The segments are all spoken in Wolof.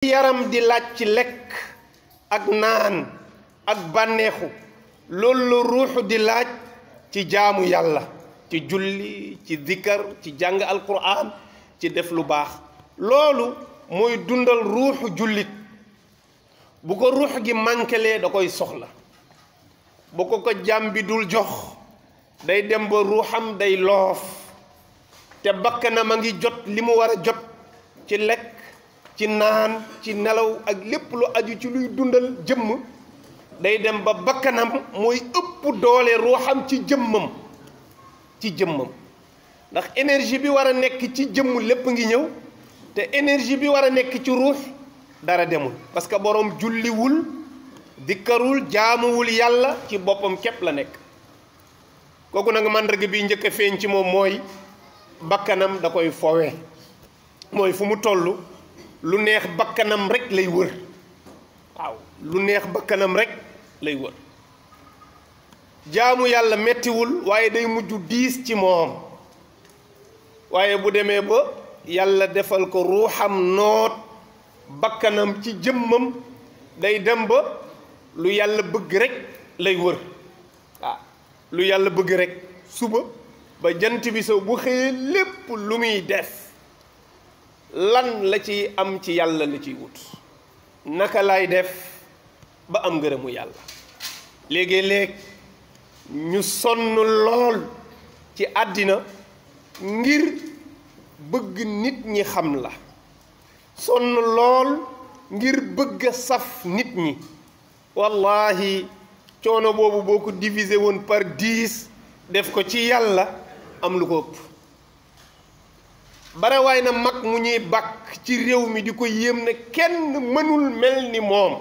yaram di laaj ci lekk ak naan ak bànneexu loolu la ruuxu di laaj ci jaamu yàlla ci julli ci dikkar ci jàng alquran ci def lu baax loolu mooy dundal ruuxu jullit bu ko ruux gi mankelee da koy soxla bu ko jaam bi dul jox day dem ba ruuxam day loof te bakkanam a ngi jot li mu war a jot ci lekk ci naan ci nelaw ak lépp lu aju ci luy dundal jëmm day dem ba bakkanam mooy ëpp doole ruuxam ci jëmmam ndax énergie bi war a nekk ci jëmm lépp ngi ñëw te énergie bi war a nekk ci ruux dara demul parce que boroom julliwul dikkarul jaamuwul yàlla ci boppam képp la nekk kooku nag màndarga bi njëkk a feeñ ci moom mooy bakkanam da koy fowe mooy fu mu toll lu neex bakkanam rek lay wër waaw lu neex bakkanam rek lay wër jaamu yàlla mettiwul waaye day mujj diis ci moom waaye bu demee ba yàlla defal ko ruuxam noot bakkanam ci jëmmam day dem ba lu yàlla bëgg rek lay wër waaw lu yàlla bëgg rek suba ba jant bi sow bu xëyee lépp lu muy def lan la ci am ci yàlla la ciy wut naka lay def ba am ngërëmu yàlla léegi-léeg ñu sonn lool ci àddina ngir bëgg nit ñi xam la sonn lool ngir bëgg a saf nit ñi wallahi coono boobu boo ko diviser woon par 10 def ko ci yàlla am lu ko ëpp barawaay na mag mu ñuy bàkk ci réew mi di ko yéem ne kenn mënul mel ni moom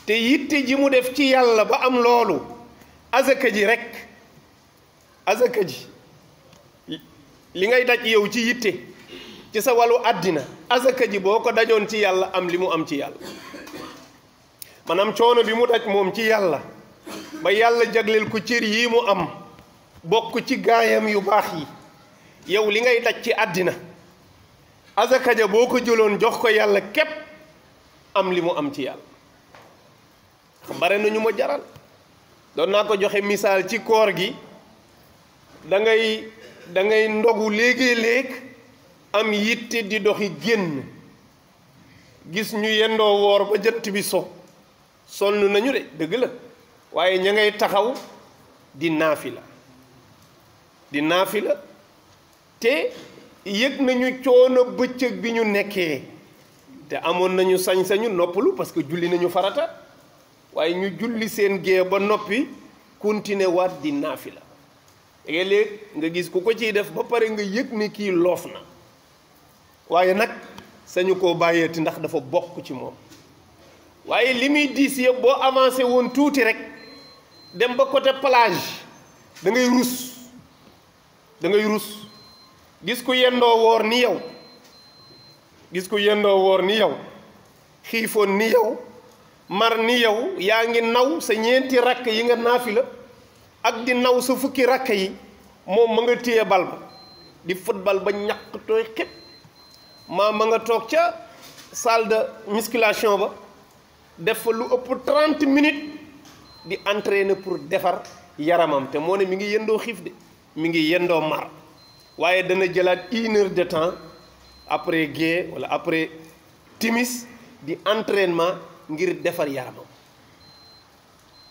te yitte ji mu def ci yàlla ba am loolu azaka ji rekk azaka ji li ngay daj yow ci yitte ci sa wàllu àddina azaka ji boo ko dajoon ci yàlla am li mu am ci yàlla maanaam coono bi mu daj moom ci yàlla ba yàlla jagleel ko cër yi mu am bokk ci gaayam yu baax yi yow li ngay daj ci àddina azaka ja boo ko jëloon jox ko yàlla képp am li mu am ci yàlla bare nañu ma jaral doon naa ko joxe misaal ci koor gi da ngay ndogu léegi-léeg am yitte di doxi génn gis ñu yendoo woor ba jant bi so sonn nañu de dëgg la waaye ña ngay taxaw di naafila te yëg nañu coono bëccëg bi ñu nekkee te amoon nañu sañ-sañu noppalu parce que julli nañu farata waaye ñu julli seen gée ba noppi continuer waat di naafila léeg-léeg nga gis ku ko ciy def ba pare nga yëg ni kii loof na waaye nag sañu koo bàyyeeti ndax dafa bokk ci moom waaye li muy diis yëpp boo avancé woon tuuti rek dem ba côté plage da ngay rus gis ku yendoo woor ni yow xiifoon ni yow mar ni yow yaa ngi naw sa ñeenti rakk yi nga naafila ak di naw sa fukki rakk yi moom ma nga téye bal ba di football ba ñàkk tooy xëpp ma nga toog ca salle de musculation ba def fa lu ëpp 30 minutes di entraîner pour defar yaramam te moo ne mi ngi yendoo xiif de mi ngi yendoo mar waaye dana jëlaat 1 heure de temps après gée wala après timis di entraînement ngir defar yaramam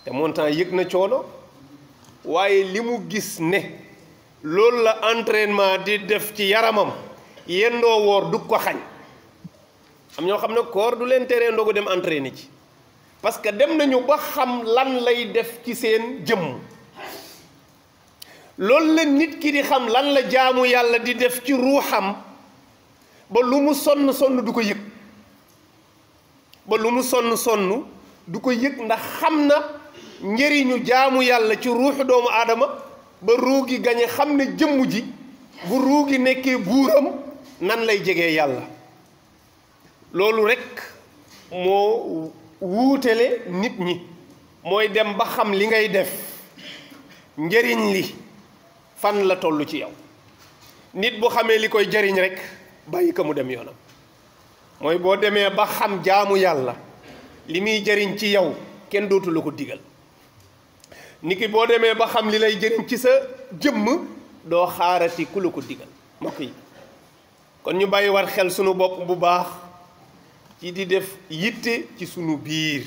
te montant yëg na coono waaye li mu gis ne loolu la entraînement di def ci yaramam yendoo woor du ko xañ am ñoo xam ne koor du leen teree ndogu dem entraîner ci parce que dem nañu ba xam lan lay def ci seen jëmm loolu la nit ki di xam lan la jaamu yàlla di def ci ruuxam ba lu mu sonn du ko yëg ndax xam na njëriñu jaamu yàlla ci ruuxu doomu aadama ba ruu gi gañe xam ne jëmm ji bu ruu gi nekkee buuram nan lay jegee yàlla loolu rekk moo wuutale nit ñi mooy dem ba xam li ngay def njëriñ li fan la toll ci yow nit bu xamee li koy jariñ rekk bàyyi ko mu dem yoonam mooy boo demee ba xam jaamu yàlla li muy jëriñ ci yow kenn dootu la ko digal niki boo demee ba xam li lay jëriñ ci sa jëmm doo xaarati ku la ko digal mbokk yi kon ñu bàyyi war xel sunu bopp bu baax ci di def yitte ci sunu biir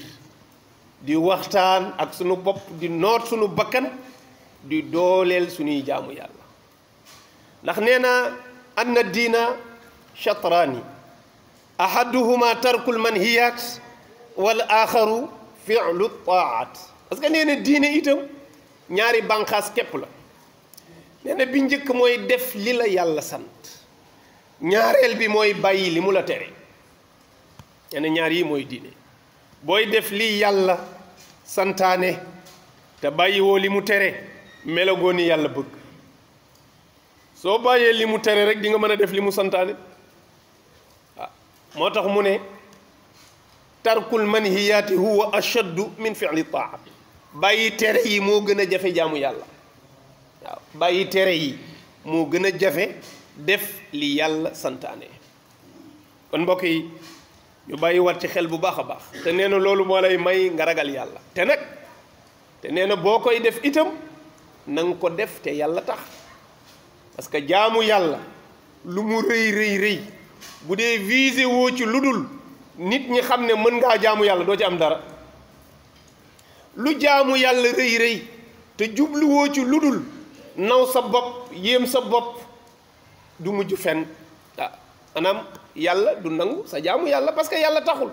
di waxtaan ak sunu bopp di noot sunu bakkan di dooleel sunuy jaamu yàlla ndax nee na anna diina chatraani ahaduhuma tarkul manhiyat wal axaru fi'lu taat parce que nee na diine itam ñaari bànqaas képp la nee na bi njëkk mooy def li la yàlla sant ñaareel bi mooy bàyyi li mu la tere nee na ñaar yi mooy diine booy def li yàlla santaane te bàyyiwoo li mu tere melagoo ni yàlla bëgg soo bàyyee li mu tere rek di nga mën a def li mu santaane moo tax mu ne tarkul manhiyaati huwa ashaddu min fi'li taat bàyyi tere yi moo gën a jafe jaamu yàlla waaw bàyyi tere yi moo gën a jafe def li yàlla santaane kon mbokk yi ñu bàyyi wat ci xel bu baax a baax te nee na loolu moo lay may nga ragal yàlla te nee na boo koy def itam na nga ko def te yàlla tax parce que jaamu yàlla lu mu rëy rëy rëy bu dee visé woo ci lu dul nit ñi xam ne mën ngaa jaamu yàlla doo ci am dara lu jaamu yàlla rëy rëy te jubluwoo ci lu dul naw sa bopp yéem sa bopp du mujj fenn maanaam yàlla du nangu sa jaamu yàlla parce que yàlla taxul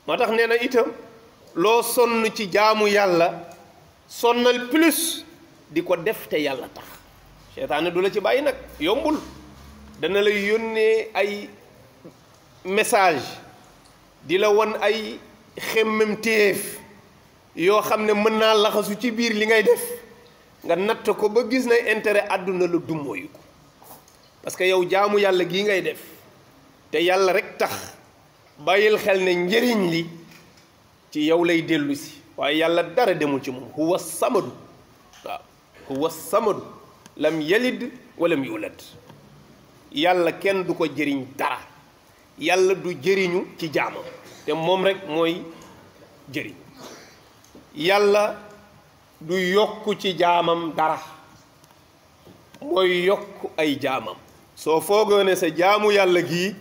moo tax nee na itam loo sonn ci jaamu yàlla sonnal plus di ko def te yàlla tax seytaane du la ci bàyyi nag yombul dana lay yónnee ay message di la won ay xemmemteef yoo xam ne mën naa laxasu ci biir li ngay def nga natt ko ba gis na intérêt àdduna la dummóoyu ko parce que yow jaamu yàlla gii ngay def te yàlla rek tax bàyyil xel ne njëriñ li ci yow lay dellu si waaye yàlla dara demul ci moom huwa samadu waaw huwa samadu lam yalid walam yulad yàlla kenn du ko jëriñ dara yàlla du jëriñu ci jaamam te moom rek mooy jëriñ yàlla du yokk ci jaamam dara mooy yokk ay jaamam soo foogoo ne sa jaamu yàlla gii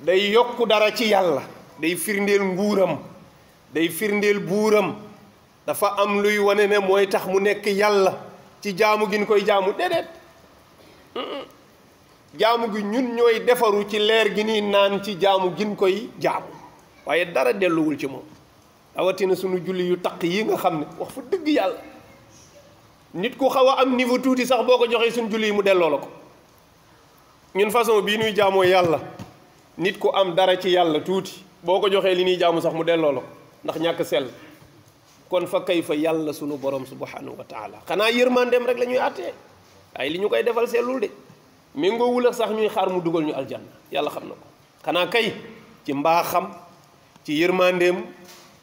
day yokk dara ci yàlla day firndeel nguuram day firndeel buuram dafa am luy wane ne mooy tax mu nekk yàlla ci jaamu gi ñu koy jaamu déedéet jaamu gi ñun ñooy defaru ci leer gi nii naan ci jaamu gi ñu koy jaamu waaye dara delluwul ci moom rawatina sunu julli yu taq yi nga xam ne wax fa dëgg yàlla nit ku xaw a am niveau tuuti sax boo ko joxee sunu julli yi mu delloo la ko ñun façon bii nuy jaamoo yàlla nit ku am dara ci yàlla tuuti boo ko joxee li ñuy jaamu sax mu delloo la ko ndax ñàkk sell kon fa kay fa yàlla sunu borom subhanahu wa taala xanaa yërmandeem rek la ñuy àttee ay li ñu koy defal sellul de méngoowul ak sax ñuy xaar mu dugal ñu aljanna yàlla xam na ko xanaa kay ci mbaaxam ci yërmandeem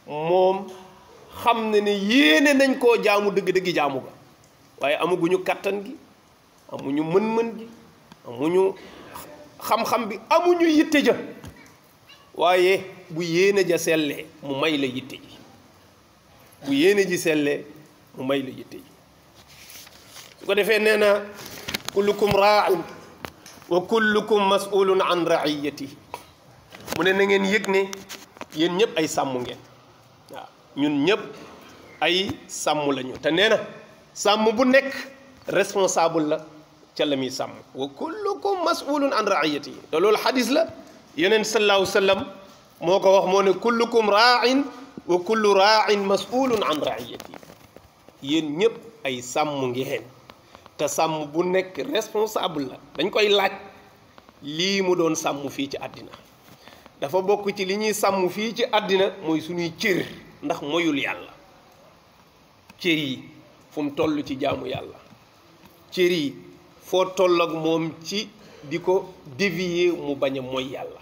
moom xam ne ne yéene nañ koo jaamu dëgg-dëgg jaamu ga waaye amuguñu kattan gi amuñu mën-mën gi amuñu xam-xam bi amuñu yitte ja waaye bu yéene ja sellee mu may la yitte ji bu yéene ji sellee mu may la yitte ji su ko defee nee na kullukum raa'in wa kullukum mas'ulun an ra'iyatihi mu ne na ngeen yëg ne yéen ñëpp ay sàmm ngeen waaw ñun ñëpp ay sàmm lañu te nee na sàmm bu nekk responsable la ca la muy sàmm wa kullukum mas'ulun an ra'iyatihi te loolu xadis la yeneen sallallahu alayhi wa sallam moo ko wax moo ne kullukum raa'in wa kullu raa'in mas'ulun an ra'iyatihi yéen ñëpp ay sàmm ngeen te sàmm bu nekk responsable la dañ koy laaj lii mu doon sàmm fii ci àddina dafa bokk ci li ñuy sàmm fii ci àddina mooy suñuy cër ndax moyul yàlla cër yi fu mu toll ci jaamu yàlla cër yi foo toll ak moom ci di ko dévier mu bañ a moy yàlla